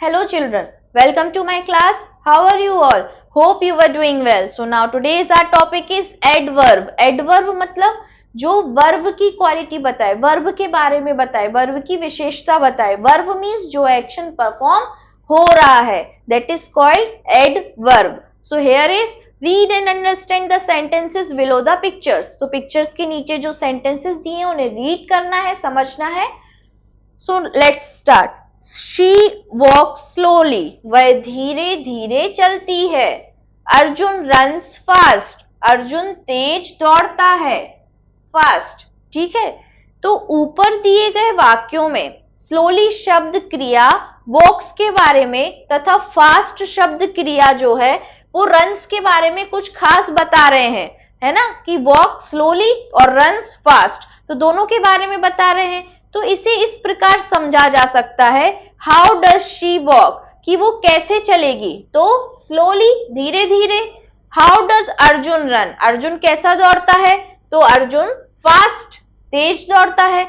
Hello children, welcome to my class. How are you all? Hope you are doing well. So now today's our topic is adverb. Adverb मतलब जो verb की quality बताए, verb के बारे में बताए, verb की विशेषता बताए. वर्ब मीन्स जो एक्शन परफॉर्म हो रहा है, that is called adverb. So here is read and understand the sentences below the pictures. तो pictures के नीचे जो sentences दिए हैं उन्हें read करना है, समझना है. So let's start. She walks slowly. वह धीरे धीरे चलती है. Arjun runs fast. अर्जुन तेज दौड़ता है. Fast. ठीक है. तो ऊपर दिए गए वाक्यों में slowly शब्द क्रिया walks के बारे में तथा fast शब्द क्रिया जो है वो runs के बारे में कुछ खास बता रहे हैं, है ना, कि walk slowly और runs fast. तो दोनों के बारे में बता रहे हैं. तो इसे इस प्रकार समझा जा सकता है, हाउ डज शी वॉक, कि वो कैसे चलेगी. तो स्लोली धीरे धीरे. How does Arjun run, Arjun कैसा दौड़ता है. तो अर्जुन फास्ट तेज दौड़ता है.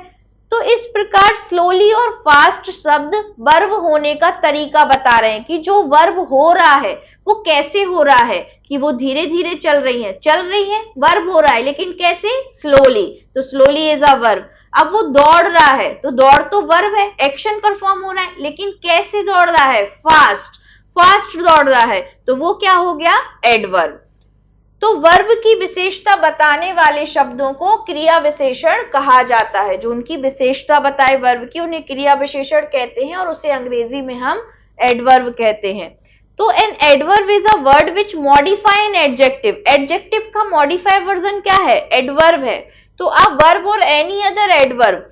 तो इस प्रकार स्लोली और फास्ट शब्द वर्ब होने का तरीका बता रहे हैं कि जो वर्ब हो रहा है वो कैसे हो रहा है, कि वो धीरे धीरे चल रही है वर्ब हो रहा है, लेकिन कैसे, स्लोली. तो स्लोली इज अ वर्ब. अब वो दौड़ रहा है तो दौड़ तो वर्ब है, एक्शन परफॉर्म हो रहा है, लेकिन कैसे दौड़ रहा है, फास्ट. फास्ट दौड़ रहा है तो वो क्या हो गया, एडवर्ब. तो वर्ब की विशेषता बताने वाले शब्दों को क्रिया विशेषण कहा जाता है. जो उनकी विशेषता बताए वर्ब की उन्हें क्रिया विशेषण कहते हैं और उसे अंग्रेजी में हम एडवर्ब कहते हैं. तो an adverb is a word which modify an adjective. Adjective का मॉडिफाई वर्जन क्या है, एडवर्ब है. तो आप वर्ब और एनी अदर एडवर्ब,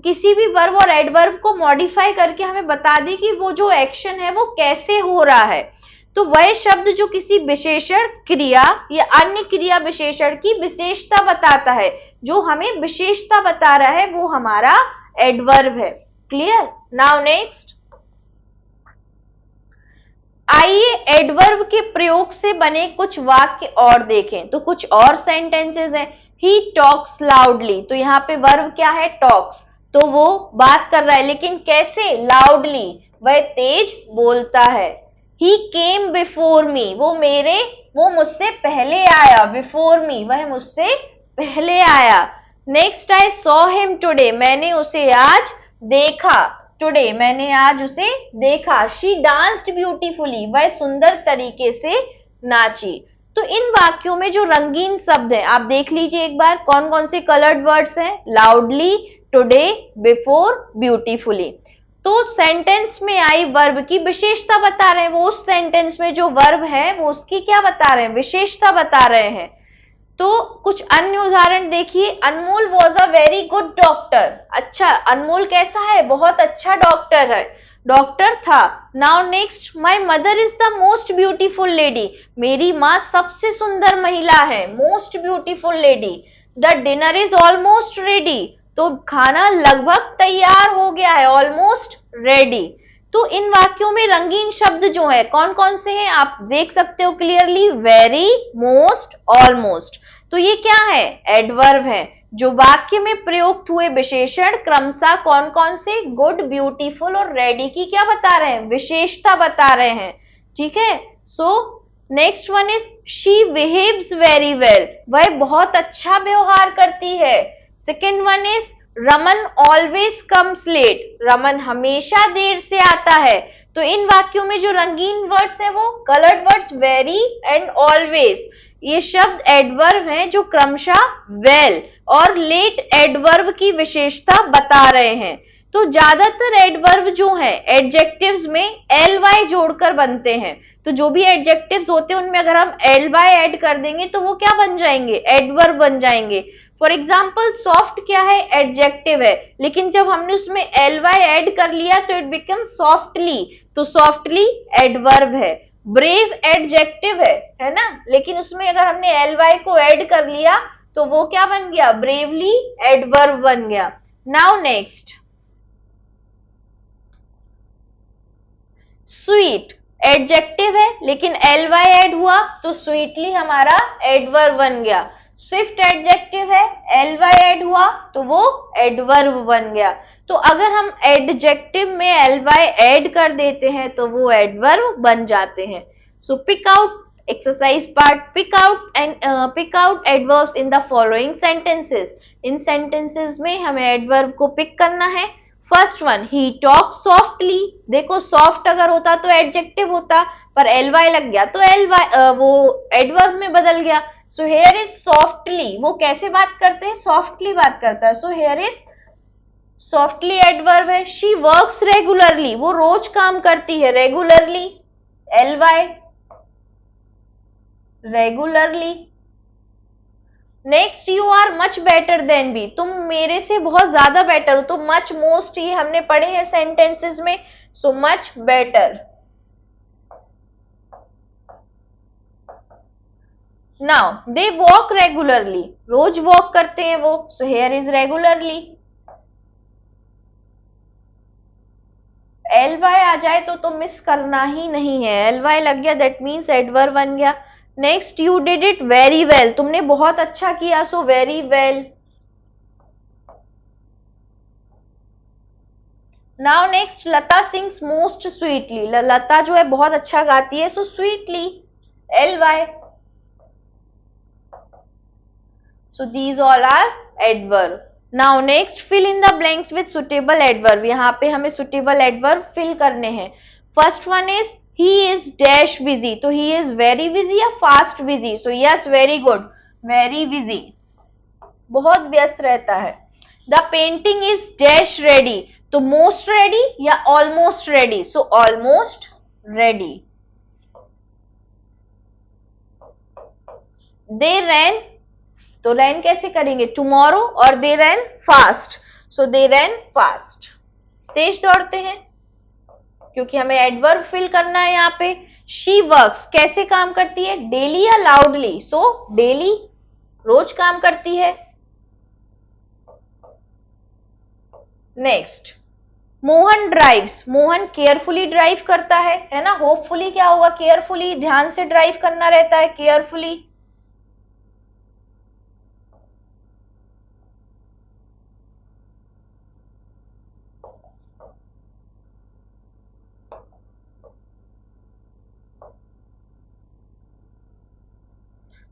किसी भी वर्ब और एडवर्ब को मॉडिफाई करके हमें बता दे कि वो जो एक्शन है वो कैसे हो रहा है. तो वह शब्द जो किसी विशेषण क्रिया या अन्य क्रिया विशेषण की विशेषता बताता है, जो हमें विशेषता बता रहा है, वो हमारा एडवर्ब है. क्लियर. नाउ नेक्स्ट, आइए एडवर्ब के प्रयोग से बने कुछ वाक्य और देखें. तो कुछ और सेंटेंसेस हैं. He talks loudly. तो यहाँ पे वर्ब क्या है, टॉक्स. तो वो बात कर रहा है, लेकिन कैसे, लाउडली. वह तेज बोलता है. ही केम बिफोर मी. वो मुझसे पहले आया. बिफोर मी, वह मुझसे पहले आया. Next, I saw him today. मैंने उसे आज देखा. टुडे, मैंने आज उसे देखा. She danced beautifully. वह सुंदर तरीके से नाची. तो इन वाक्यों में जो रंगीन शब्द हैं आप देख लीजिए एक बार, कौन कौन से कलर्ड वर्ड्स हैं, लाउडली, टुडे, बिफोर, ब्यूटीफुली. तो सेंटेंस में आई वर्ब की विशेषता बता रहे हैं. वो उस सेंटेंस में जो वर्ब है वो उसकी क्या बता रहे हैं, विशेषता बता रहे हैं. तो कुछ अन्य उदाहरण देखिए. Anmol was a very good doctor. अच्छा, अनमोल कैसा है, बहुत अच्छा डॉक्टर है, डॉक्टर था. Now next, my mother is the most beautiful lady. मेरी माँ सबसे सुंदर महिला है, most beautiful lady. The dinner is almost ready. तो खाना लगभग तैयार हो गया है, ऑलमोस्ट रेडी. तो इन वाक्यों में रंगीन शब्द जो है कौन कौन से हैं आप देख सकते हो क्लियरली, वेरी, मोस्ट, ऑलमोस्ट. तो ये क्या है, एडवर्ब है. जो वाक्य में प्रयुक्त हुए विशेषण क्रमशः कौन कौन से, गुड, ब्यूटीफुल और रेडी की क्या बता रहे हैं, विशेषता बता रहे हैं. ठीक है. So next one is she behaves very well. वह बहुत अच्छा व्यवहार करती है. Second one is Raman always comes late. Raman हमेशा देर से आता है. तो इन वाक्यों में जो रंगीन वर्ड्स हैं वो coloured words very and always. ये शब्द एडवर्ब हैं जो क्रमशः वेल और लेट एडवर्ब की विशेषता बता रहे हैं. तो ज्यादातर एडवर्ब जो हैं एडजेक्टिव्स में एल वाई जोड़कर बनते हैं. तो जो भी एडजेक्टिव्स होते हैं उनमें अगर हम एल वाई ऐड कर देंगे तो वो क्या बन जाएंगे, एडवर्ब बन जाएंगे. फॉर एग्जाम्पल सॉफ्ट क्या है, एडजेक्टिव है, लेकिन जब हमने उसमें एल वाई एड कर लिया तो इट बिकम सॉफ्टली. तो सॉफ्टली एडवर्ब है. ब्रेव एडजेक्टिव है ना, लेकिन उसमें अगर हमने एल वाई को ऐड कर लिया तो वो क्या बन गया, ब्रेवली एडवर्ब बन गया. नाउ नेक्स्ट, स्वीट एडजेक्टिव है लेकिन एल वाई ऐड हुआ तो स्वीटली हमारा एडवर्ब बन गया. स्विफ्ट एडजेक्टिव है, ly ऐड हुआ तो वो एडवर्ब बन गया। तो अगर हम एडजेक्टिव में ly ऐड कर देते हैं तो वो एडवर्ब बन जाते हैं। So pick out exercise part, pick out adverbs in the following sentences. इन सेंटेंसेस में हमें एडवर्ब को पिक करना है। First one, he talk softly. देखो सॉफ्ट अगर होता तो एडजेक्टिव होता, पर ly लग गया तो वो एडवर्ब में बदल गया। सो हेयर इज सॉफ्टली, वो कैसे बात करते हैं, सॉफ्टली बात करता है। So here is softly adverb है। शी वर्क्स रेगुलरली, वो रोज काम करती है, regularly ly regularly. Next, you are much better than B, तुम मेरे से बहुत ज्यादा बेटर हो। तो मच, मोस्ट ये हमने पढ़े हैं सेंटेंसेस में। So much better. Now they walk regularly, रोज वॉक करते हैं वो। So here is regularly. ly आ जाए तो मिस करना ही नहीं है, ly लग गया दैट मीन्स एडवर्ब बन गया। Next, you did it very well, तुमने बहुत अच्छा किया। So very well. Now next, Lata sings most sweetly, Lata जो है बहुत अच्छा गाती है। So sweetly ly। So these all are adverb. Now next, fill in the blanks with suitable adverb. यहाँ पे हमें suitable adverb fill करने हैं। First one is he is dash busy. तो he is very busy या fast busy? So yes, very good, very busy, बहुत व्यस्त रहता है। The painting is dash ready. तो most ready या almost ready? So almost ready. They ran, तो रैन कैसे करेंगे, टुमारो, और दे रैन फास्ट। सो दे रैन फास्ट, तेज दौड़ते हैं, क्योंकि हमें एडवर्ब फिल करना है यहाँ पे। शी वर्क्स, कैसे काम करती है, डेली या लाउडली? सो डेली, रोज काम करती है। Next, Mohan drives, Mohan carefully drive करता है ना। होपफुली क्या होगा, केयरफुली, ध्यान से ड्राइव करना रहता है, carefully.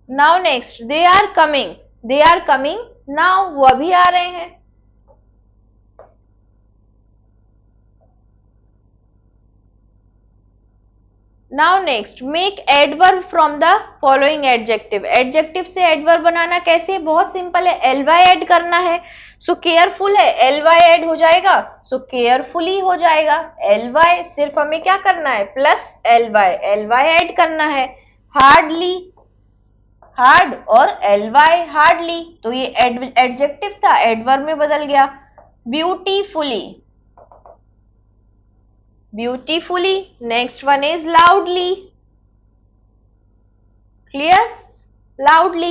Now next, they are coming, they are coming now, वो अभी आ रहे हैं। Now next, make adverb from the following adjective. Adjective से एडवर्ब बनाना कैसे, बहुत सिंपल है, ly ऐड करना है। सो केयरफुल है, ly ऐड हो जाएगा, सो केयरफुली हो जाएगा। ly सिर्फ हमें क्या करना है, प्लस ly ऐड करना है। हार्डली, हार्ड और ly हार्डली, तो ये एडजेक्टिव था, एडवर्ब में बदल गया। Beautifully, beautifully. Next one is loudly. Clear? Loudly.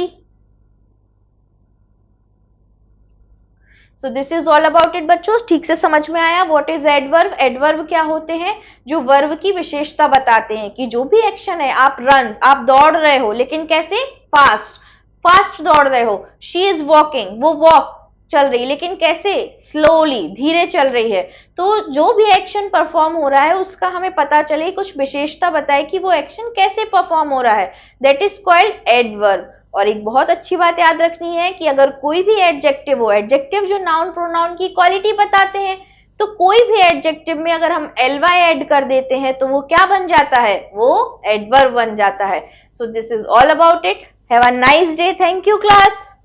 So this is all about it बच्चों, ठीक से समझ में आया what is adverb? Adverb क्या होते हैं, जो वर्ब की विशेषता बताते हैं कि जो भी एक्शन है, आप रन, आप दौड़ रहे हो, लेकिन कैसे, फास्ट, फास्ट दौड़ रहे हो। शी इज वॉकिंग, वो वॉक चल रही, लेकिन कैसे, स्लोली, धीरे चल रही है। तो जो भी एक्शन परफॉर्म हो रहा है उसका हमें पता चले, कुछ विशेषता बताए कि वो एक्शन कैसे परफॉर्म हो रहा है, दैट इज कॉल्ड एडवर्ब। और एक बहुत अच्छी बात याद रखनी है कि अगर कोई भी एडजेक्टिव हो, एडजेक्टिव जो नाउन प्रोनाउन की क्वालिटी बताते हैं, तो कोई भी एडजेक्टिव में अगर हम ly ऐड कर देते हैं तो वो क्या बन जाता है, वो एडवर्ब बन जाता है। So this is all about it. Have a nice day. Thank you class.